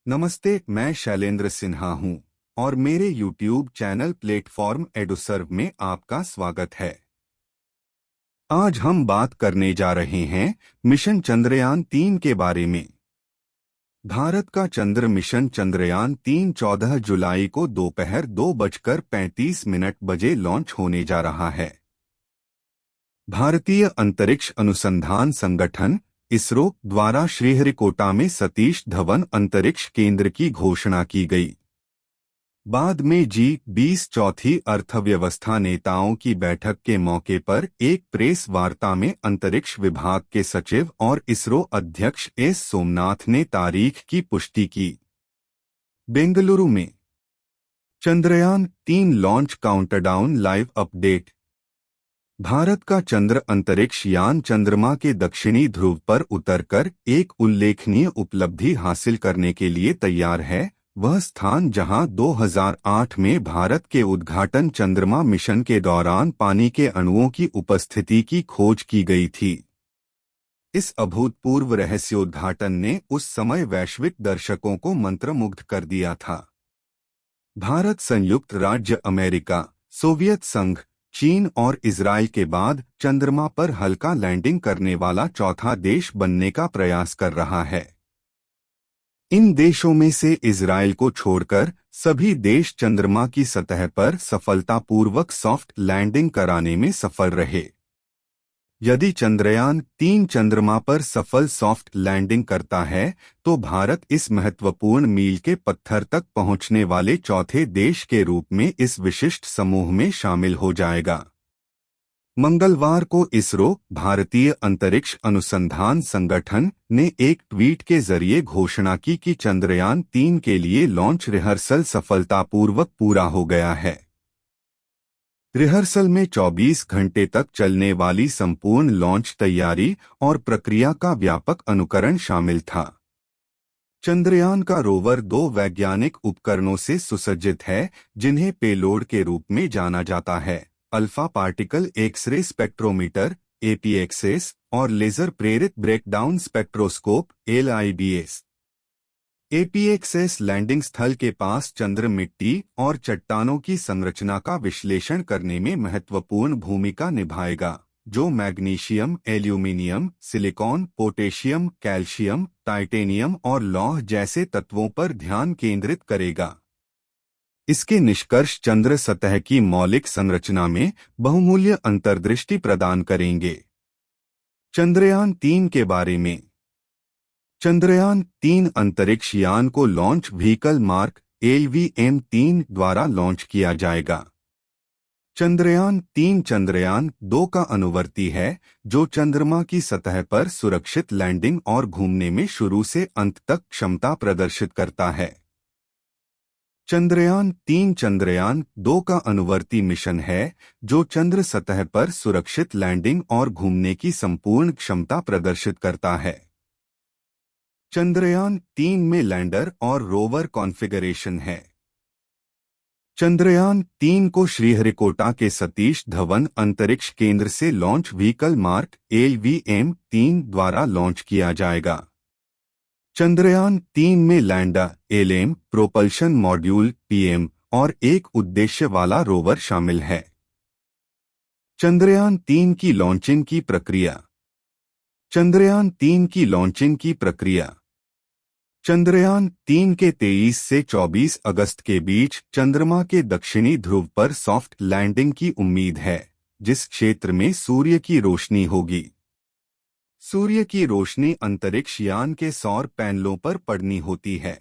नमस्ते, मैं शैलेंद्र सिन्हा हूं और मेरे YouTube चैनल प्लेटफॉर्म एडुसर्व में आपका स्वागत है। आज हम बात करने जा रहे हैं मिशन चंद्रयान-3 के बारे में। भारत का चंद्र मिशन चंद्रयान-3 14 जुलाई को दोपहर 2:35 बजे लॉन्च होने जा रहा है। भारतीय अंतरिक्ष अनुसंधान संगठन इसरो द्वारा श्रीहरिकोटा में सतीश धवन अंतरिक्ष केंद्र की घोषणा की गई। बाद में G20 चौथी अर्थव्यवस्था नेताओं की बैठक के मौके पर एक प्रेस वार्ता में अंतरिक्ष विभाग के सचिव और इसरो अध्यक्ष एस सोमनाथ ने तारीख की पुष्टि की। बेंगलुरु में Chandrayaan-3 launch countdown live update. Bharat का चंद्र अंतरिक्ष यान चंद्रमा के दक्षिणी ध्रुव पर उतरकर एक उल्लेखनीय उपलब्धि हासिल करने के लिए तैयार है। वह स्थान जहां 2008 में भारत के उद्घाटन चंद्रमा मिशन के दौरान पानी के अणुओं की उपस्थिति की खोज की गई थी। इस अभूतपूर्व रहस्योद्घाटन ने उस समय वैश्विक दर्शकों को मंत्रमुग्ध कर दिया था। भारत संयुक्त राज्य अमेरिका, सोवियत संघ, चीन और इजराइल के बाद चंद्रमा पर हल्का लैंडिंग करने वाला चौथा देश बनने का प्रयास कर रहा है। इन देशों में से इजराइल को छोड़कर सभी देश चंद्रमा की सतह पर सफलतापूर्वक सॉफ्ट लैंडिंग कराने में सफल रहे। यदि चंद्रयान-3 चंद्रमा पर सफल सॉफ्ट लैंडिंग करता है तो भारत इस महत्वपूर्ण मील के पत्थर तक पहुंचने वाले चौथे देश के रूप में इस विशिष्ट समूह में शामिल हो जाएगा। मंगलवार को इसरो भारतीय अंतरिक्ष अनुसंधान संगठन ने एक ट्वीट के जरिए घोषणा की कि चंद्रयान-3 के लिए लॉन्च रिहर्सल सफलतापूर्वक पूरा हो गया है। रिहर्सल में 24 घंटे तक चलने वाली संपूर्ण लॉन्च तैयारी और प्रक्रिया का व्यापक अनुकरण शामिल था। चंद्रयान का रोवर 2 वैज्ञानिक उपकरणों से सुसज्जित है जिन्हें पेलोड के रूप में जाना जाता है: alpha particle X ray spectrometer (APXS) और लेजर प्रेरित breakdown spectroscope (LIBS). APXS landing स्थल के पास चंद्र मिट्टी और चट्टानों की संरचना का विश्लेषण करने में महत्वपूर्ण भूमिका निभाएगा, जो magnesium, aluminium, silicon, potassium, calcium, titanium और लौह जैसे तत्वों पर ध्यान केंद्रित करेगा। इसके निष्कर्ष चंद्र सतह की मौलिक संरचना में बहुमूल्य अंतर्दृष्टि प्रदान करेंगे। चंद्रयान-3 के बारे में। चंद्रयान-3 अंतरिक्ष यान को लॉन्च व्हीकल मार्क LVM-3 द्वारा लॉन्च किया जाएगा। चंद्रयान-3 चंद्रयान-2 का अनुवर्ती है जो चंद्रमा की सतह पर सुरक्षित लैंडिंग और घूमने में शुरू से अंत तक क्षमता प्रदर्शित करता है। चंद्रयान-3 चंद्रयान-2 का अनुवर्ती मिशन है जो चंद्र सतह पर सुरक्षित लैंडिंग और घूमने की संपूर्ण क्षमता प्रदर्शित करता है। चंद्रयान-3 में लैंडर और रोवर कॉन्फ़िगरेशन है। चंद्रयान-3 को श्रीहरिकोटा के सतीश धवन अंतरिक्ष केंद्र से लॉन्च व्हीकल मार्क LVM-3 द्वारा लॉन्च किया जाएगा। चंद्रयान-3 में lander, LM, propulsion module PM और एक उद्देश्य वाला रोवर शामिल है। चंद्रयान-3 की लॉन्चिंग की प्रक्रिया। चंद्रयान-3 की लॉन्चिंग की प्रक्रिया। चंद्रयान-3 के 23 से 24 अगस्त के बीच चंद्रमा के दक्षिणी ध्रुव पर सॉफ्ट लैंडिंग की उम्मीद है, जिस क्षेत्र में सूर्य की रोशनी होगी। सूर्य की रोशनी अंतरिक्ष यान के सौर पैनलों पर पड़नी होती है।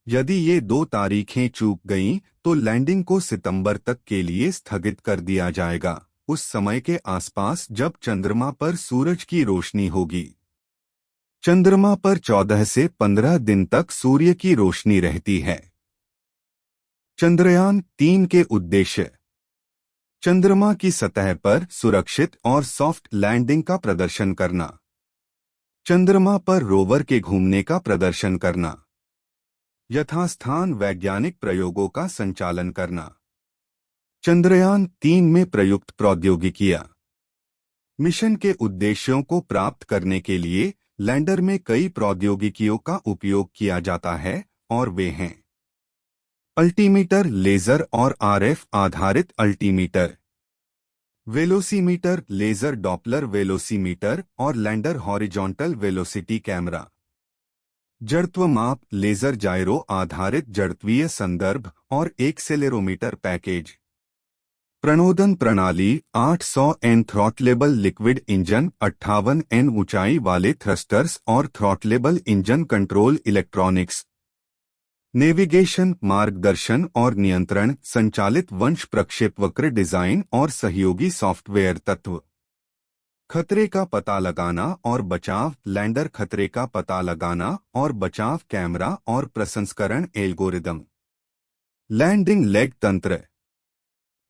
यदि ये 2 तारीखें चूक गईं, तो लैंडिंग को सितंबर तक के लिए स्थगित कर दिया जाएगा, उस समय के आसपास जब चंद्रमा पर सूरज की रोशनी होगी। चंद्रमा पर 14 से 15 दिन तक सूर्य की रोशनी रहती है। चंद्रयान-3 के उद्देश्य। चंद्रमा की सतह पर सुरक्षित और सॉफ्ट लैंडिंग का प्रदर्शन करना। चंद्रमा पर रोवर के घूमने का प्रदर्शन करना। यथास्थान वैज्ञानिक प्रयोगों का संचालन करना। चंद्रयान-3 में प्रयुक्त प्रौद्योगिकियां। मिशन के उद्देश्यों को प्राप्त करने के लिए लैंडर में कई प्रौद्योगिकियों का उपयोग किया जाता है और वे हैं अल्टीमीटर, लेजर और आरएफ आधारित altimeter, velocimeter, laser Doppler velocimeter और लैंडर हॉरिजॉन्टल वेलोसिटी कैमरा, जड़त्व माप, लेजर जायरो आधारित जड़त्वीय संदर्भ और एक्सेलेरोमीटर पैकेज, प्रणोदन प्रणाली 800 एन थ्रॉटलेबल लिक्विड इंजन, 58 एन ऊंचाई वाले थ्रस्टर्स और थ्रॉटलेबल इंजन कंट्रोल इलेक्ट्रॉनिक्स, नेविगेशन, मार्गदर्शन और नियंत्रण, संचालित वंश प्रक्षेपवक्र डिजाइन और सहयोगी सॉफ्टवेयर तत्व, खतरे का पता लगाना और बचाव, लैंडर खतरे का पता लगाना और बचाव कैमरा और प्रसंस्करण एल्गोरिदम, लैंडिंग लेग तंत्र,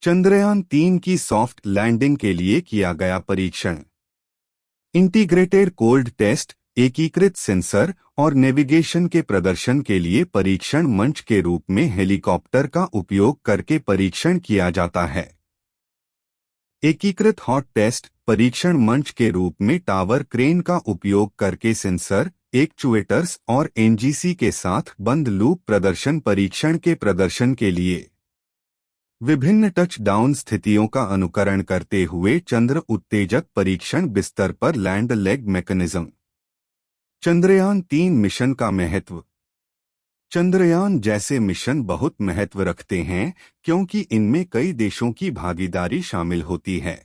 चंद्रयान-3 की सॉफ्ट लैंडिंग के लिए किया गया परीक्षण, इंटीग्रेटेड कोल्ड टेस्ट, एकीकृत सेंसर और नेविगेशन के प्रदर्शन के लिए परीक्षण मंच के रूप में हेलीकॉप्टर का उपयोग करके परीक्षण किया जाता है। एकीकृत हॉट टेस्ट, परीक्षण मंच के रूप में टावर क्रेन का उपयोग करके सेंसर, एक्चुएटर्स और एनजीसी के साथ बंद लूप प्रदर्शन परीक्षण के प्रदर्शन के लिए विभिन्न टच डाउन स्थितियों का अनुकरण करते हुए चंद्र उत्तेजक परीक्षण बिस्तर पर land leg mechanism. Chandrayaan-3 mission का महत्व। चंद्रयान जैसे मिशन बहुत महत्व रखते हैं क्योंकि इनमें कई देशों की भागीदारी शामिल होती है।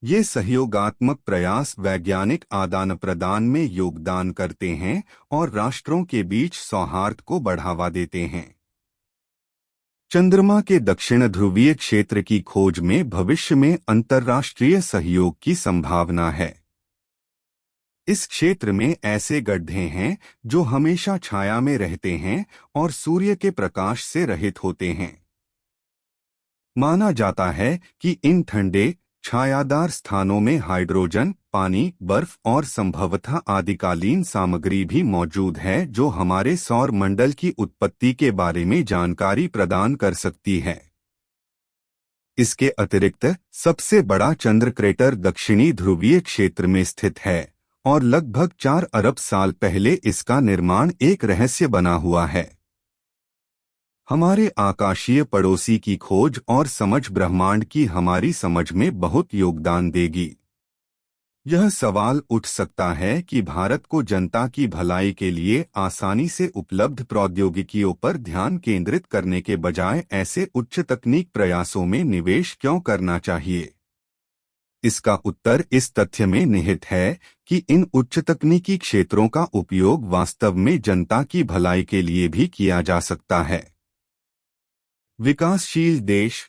ये सहयोगात्मक प्रयास वैज्ञानिक आदान प्रदान में योगदान करते हैं और राष्ट्रों के बीच सौहार्द को बढ़ावा देते हैं। चंद्रमा के दक्षिण ध्रुवीय क्षेत्र की खोज में भविष्य में अंतर्राष्ट्रीय सहयोग की संभावना है। इस क्षेत्र में ऐसे गड्ढे हैं जो हमेशा छाया में रहते हैं और सूर्य के प्रकाश से रहित होते हैं। माना जाता है कि इन ठंडे छायादार स्थानों में हाइड्रोजन, पानी, बर्फ और संभवतः आदिकालीन सामग्री भी मौजूद है जो हमारे सौर मंडल की उत्पत्ति के बारे में जानकारी प्रदान कर सकती है। इसके अतिरिक्त सबसे बड़ा चंद्र क्रेटर दक्षिणी ध्रुवीय क्षेत्र में स्थित है और लगभग 4 अरब साल पहले इसका निर्माण एक रहस्य बना हुआ है। हमारे आकाशीय पड़ोसी की खोज और समझ ब्रह्मांड की हमारी समझ में बहुत योगदान देगी। यह सवाल उठ सकता है कि भारत को जनता की भलाई के लिए आसानी से उपलब्ध प्रौद्योगिकियों पर ध्यान केंद्रित करने के बजाय ऐसे उच्च तकनीक प्रयासों में निवेश क्यों करना चाहिए। इसका उत्तर इस तथ्य में निहित है कि इन उच्च तकनीकी क्षेत्रों का उपयोग वास्तव में जनता की भलाई के लिए भी किया जा सकता है। विकासशील देश